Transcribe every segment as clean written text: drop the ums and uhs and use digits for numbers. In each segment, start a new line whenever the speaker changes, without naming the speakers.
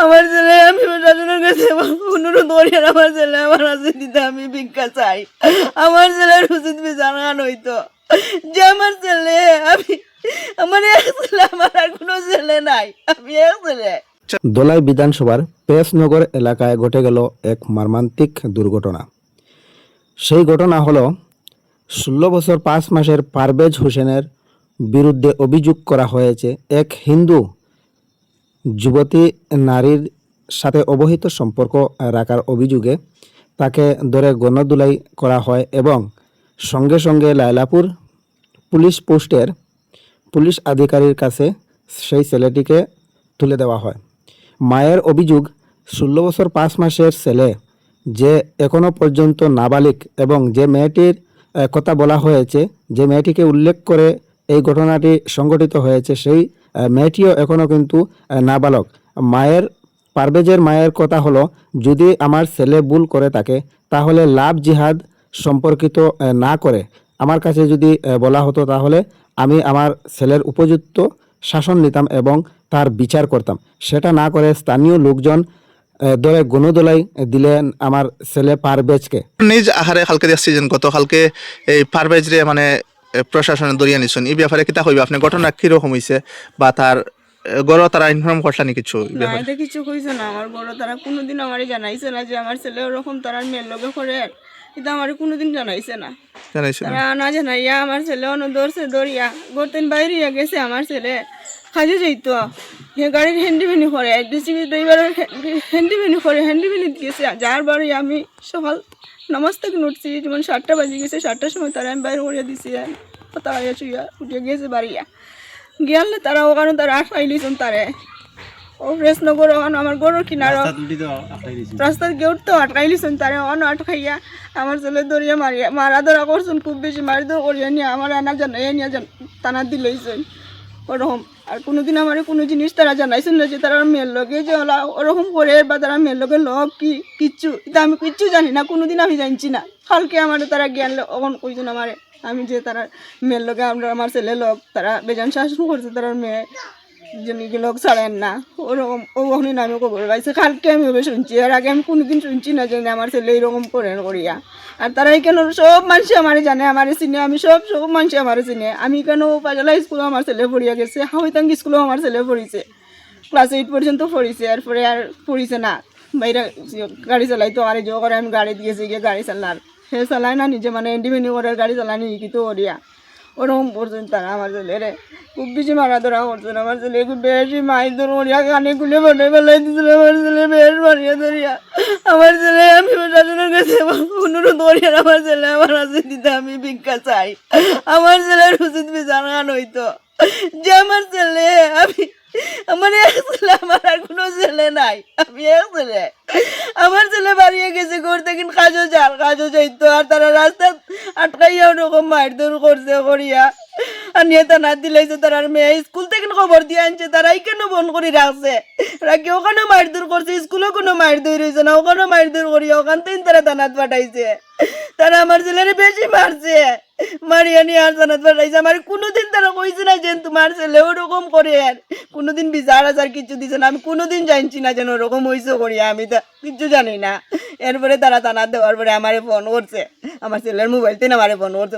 আমার ছেলে, আমি প্রশাসনের কাছে অনুরোধ করি আর আমার ছেলে আমার কাছে দিতে আমি ভিক্ষা চাই। আমার ছেলের উচিত বিচার হইতো যে আমার ছেলে, আমি আমার এক ছেলে, আমার আর কোনো ছেলে নাই, আমি এক ছেলে।
ধলাই বিধানসভার পেসনগর এলাকায় ঘটে গেল এক মর্মান্তিক দুর্ঘটনা। সেই ঘটনা হলো 16 বছর 5 মাসের পারভেজ হোসেনের বিরুদ্ধে অভিযোগ করা হয়েছে এক হিন্দু যুবতী নারীর সাথে অবহিত সম্পর্ক রাখার অভিযোগে তাকে ধরে গণধুলাই করা হয় এবং সঙ্গে সঙ্গে লায়লাপুর পুলিশ পোস্টের পুলিশ আধিকারিকের কাছে সেই ছেলেটিকে তুলে দেওয়া হয়। মায়ের অভিযোগ 16 বছর 5 মাসের ছেলে যে এখনও পর্যন্ত নাবালিক এবং যে মেয়েটির কথা বলা হয়েছে, যে মেয়েটিকে উল্লেখ করে এই ঘটনাটি সংঘটিত হয়েছে, সেই মেয়েটিও এখনও কিন্তু নাবালক। পারভেজের মায়ের কথা হলো, যদি আমার ছেলে ভুল করে থাকে তাহলে লাভ জিহাদ সম্পর্কিত না করে আমার কাছে যদি বলা হতো তাহলে আমি আমার ছেলের উপযুক্ত শাসন নিতাম এবং তার বিচার করতাম। সেটা না করে স্থানীয় লোকজন ধরে গণধোলাই দিলেন আমার ছেলে পারভেজকে।
নিজ আহারে কালকে দেখছি যেন গতকালকে এই পারভেজ রে মানে প্রশাসনে দরিয়া নিছেন, এই ব্যাপারে কিতা কইবা আপনি? ঘটনা কিরকম হইছে বা তার গড় তারা ইনফর্ম করছানি কিছু?
না, এটা কিছু কইছে না। আমার বড় তারা কোনোদিন আমারে জানাইছে না যে আমার ছেলে ওরকম তারার মেয়ের লগে করে, এটা আমার কোনোদিন জানাইছে না।
জানাইছে না?
তারা না জানাইয়া আমার ছেলে অন্য ধরছে, দরিয়া গরতেন বাইরে গেছে। আমার ছেলে কাজে যাইতো, সে গাড়ির হ্যান্ডিম্যানি করে, ডিসিবি ড্রাইভারের হ্যান্ডিম্যানি করে, হ্যান্ডিম্যানি গেছে। যার বাড়ি আমি সকাল নামাজ থেকে উঠছি, যেমন 7টা বাজে গেছে, 7টার সময় তারা আমি বাইরে করিয়া দিছি, তাড়িয়া চুইয়া উঠে গেছে বাড়িয়া গিয়ালে তারা ওখানে তারা আটকাই লিছেন তারে। ও ফ্রেশনগর ওখানে আমার গরুর কিনার রাস্তার গেউট তো আটকাই লিছেন তারে, ওখানে আটকাইয়া আমার ছেলে দরিয়া মারা ধরা করছেন, খুব বেশি মারি ধরা করিয়া নিয়ে আমার আনা জানাইয়া নিয়ে টানা দিলেইছেন ওরকম। আর কোনোদিন আমার কোনো জিনিস তারা জানাইছেন না যে তারা মেয়ের লগে যে ওরকম করে বা তারা মেয়ের লগে লগ কি কিচ্ছু, এটা আমি কিচ্ছু জানি না, কোনোদিন আমি জানছি না। কালকে আমার তারা জ্ঞান ওখান কইছেন আমারে আমি যে তারা মেয়ের লগে আমরা আমার ছেলে লোক তারা বেজান শাসন করছে, তার মেয়ে যেন লোক ছাড়েন না ওরকম। ওখানে আমি খবর পাইছি, কালকে আমি ওভাবে শুনছি, এর আগে আমি কোনোদিন শুনছি না যে আমার ছেলে এইরকম করেন করিয়া। আর তারাই কেন সব মানুষ আমারে জানে, আমারে চিনে, আমি সব মানুষ আমারে চিনে। আমি কেন পাজলা স্কুলেও আমার ছেলে পড়িয়া গেছে, হাওয়াইতাঙ্গি স্কুলেও আমার ছেলে পড়িছে, ক্লাস 8 পর্যন্ত পড়িছে, এরপরে আর পড়িছে না। বাইরে গাড়ি চালাইতো, আর জো করে আমি গাড়ি দিয়েছি গিয়ে গাড়ি চালার, সে চালায় না নিজে, মানে ইন্ডিপেন্ডেন্ট করে গাড়ি চালানি কিন্তু ওরিয়া ওরকম করছেন তারা। আমার ছেলেরে খুব বেশি মারা ধরা করছেন, আমার ছেলে খুব বেশি মাই ধর ওরিয়া কানে খুলে বলে বেলাই দিয়েছিল আমার ছেলে, বেশ মারিয়া ধরিয়া। আমার ছেলে, আমি প্রশাসনের কাছে অনুরোধ করি আর আমার ছেলে আমার কাছে দিতে আমি ভিক্ষা চাই। আমার ছেলের উচিত বিচার হইতো যে আমার ছেলে, আমি আমার এক ছেলে, আমার আর কোনো ছেলে নাই, আমি এক ছেলে। আমার ছেলে বাড়িয়ে গেছে ঘর থেকে কাজও যাইতো, আর তারা রাস্তা আটকাইয়া ওরকম মারধর করছে করিয়া আর নিয়ে না দিলাইছে। তার মেয়ে স্কুল থেকে খবর দিয়ে আনছে, তারাই কেন বন্ধ করে রাখছে, রাখি ওখানে মারধর করছে, স্কুলেও কোনো মারধর হয়েছে না, ওখানে মারধর করিয়া ওখান থেকে তারা থানাত পাঠাইছে। তারা আমার ছেলেরে বেশি মারছে, মারিয়া নিয়ে আর থানাত পাঠাইছে। আমার কোনোদিন তারা কইছে না যে তোমার ছেলে ওরকম করে, আর কোনোদিন বিচার আচার কিছু দিছে না। আমি কোনোদিন জানছি না যেন ওরকম হয়েছে করিয়া, আমি তা কিচ্ছু জানি না। এরপরে তারা থানাত দেওয়ার পরে আমারে ফোন করছে, আমার ছেলের মোবাইল থেকে আমারে ফোন করছে,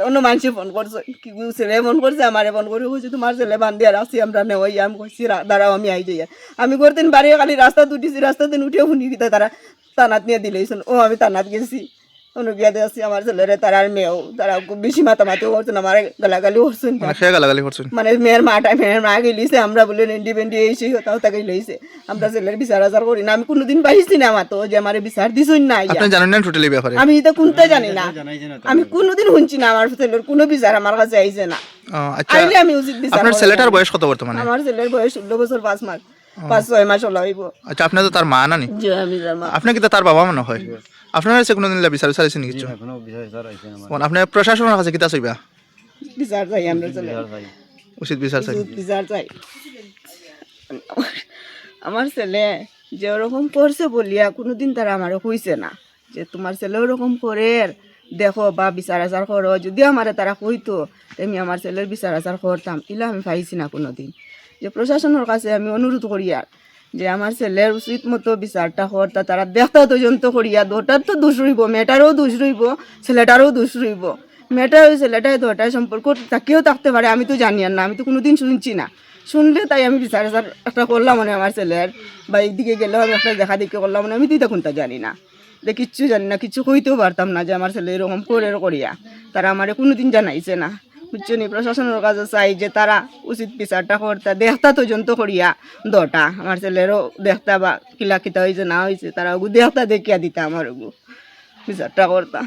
অন্য মানুষে ফোন করছে, কি ছেলে ফোন করছে, আমারে ফোন করে কইছে তোমার ছেলে বান্ধি আর আসি আমরা নেওয়াই। আমি কইছি দাঁড়াও আমি আই যাই। আমি করতেন বাড়ি খালি রাস্তা উঠেছি, রাস্তা দিন উঠে শুনি দিতে তারা তানাত নিয়ে দিলেইছেন। ও আমি তানাত গেছি, অনুজ্ঞাতে আসছি আমার ছেলেরে, তারা আর মেয়েও তারা খুব বেশি মাতামাতিও করছেন, আমার গালাগালি করছেন, মানে মেয়ের মা গেলিছে, আমরা বলে ইন্ডিপেন্ডেন্ট এসে হতাও তাকে লইছে। আমরা ছেলের বিচার আচার করি না, আমি কোনোদিন পাইছি না আমার তো যে আমার বিচার দিছই না। আমি এটা কোনটা জানি না, আমি কোনোদিন শুনছি না আমার ছেলের কোনো বিচার আমার কাছে আইছে না। আইলে আমি উচিত বিচার।
আপনার ছেলেটার বয়স কত বর্তমানে?
আমার ছেলের বয়স 16 বছর 5 মাস, 5-6 মাস হলো হইব।
আচ্ছা, আপনি তো তার মা নানি?
জি, আমি তার মা।
আপনি কি তার বাবা মনে হয়? আপনার কাছে কোনোদিন বিচার চাইছেন কিছু? আপনি প্রশাসনের কাছে কিতা চাইবা?
বিচার চাই, আমরা ছেলে
উচিত বিচার চাই,
বিচার চাই। আমার ছেলে যে ওরকম করছে বলিয়া কোনোদিন তারা আমারে কইছে না যে তোমার ছেলে ওরকম করে দেখো বা বিচার আচার করো। যদি আমারে তারা কইতো আমি আমার ছেলের বিচার আচার করতাম, ইলা আমি পাইছি না কোনোদিন। যে প্রশাসনের কাছে আমি অনুরোধ করি আর যে আমার ছেলের উচিত মতো বিচারটা হরতা তারা দেখতা তদন্ত করিয়া দোটার তো দোষ রইব, মেয়েটারও দোষ রইব, ছেলেটারও দোষ রইব। মেয়েটা ওই ছেলেটাই দোটার সম্পর্ক তাকেও থাকতে পারে, আমি তো জানি আর না, আমি তো কোনোদিন শুনছি না। শুনলে তাই আমি বিচার একটা করলাম মানে আমার ছেলের, বা এইদিকে গেলেও আমি একটা দেখা দেখে করলাম মানে আমি তো এটা কোনটা জানি না, যে কিচ্ছু জানি না, কিচ্ছু কইতেও পারতাম না যে আমার ছেলে এরকম করে করিয়া। তারা আমারে কোনোদিন জানাইছে না, বুঝছো নি। প্রশাসনের কাছে চাই যে তারা উচিত বিচারটা করতা, দেখতা তদন্ত করিয়া দটা আমার ছেলেরও দেখতা বা কিলা কিতা হয়েছে না হয়েছে তারা ওগু দেখতা দেখিয়া দিতা আমার ওগু বিচারটা করতা।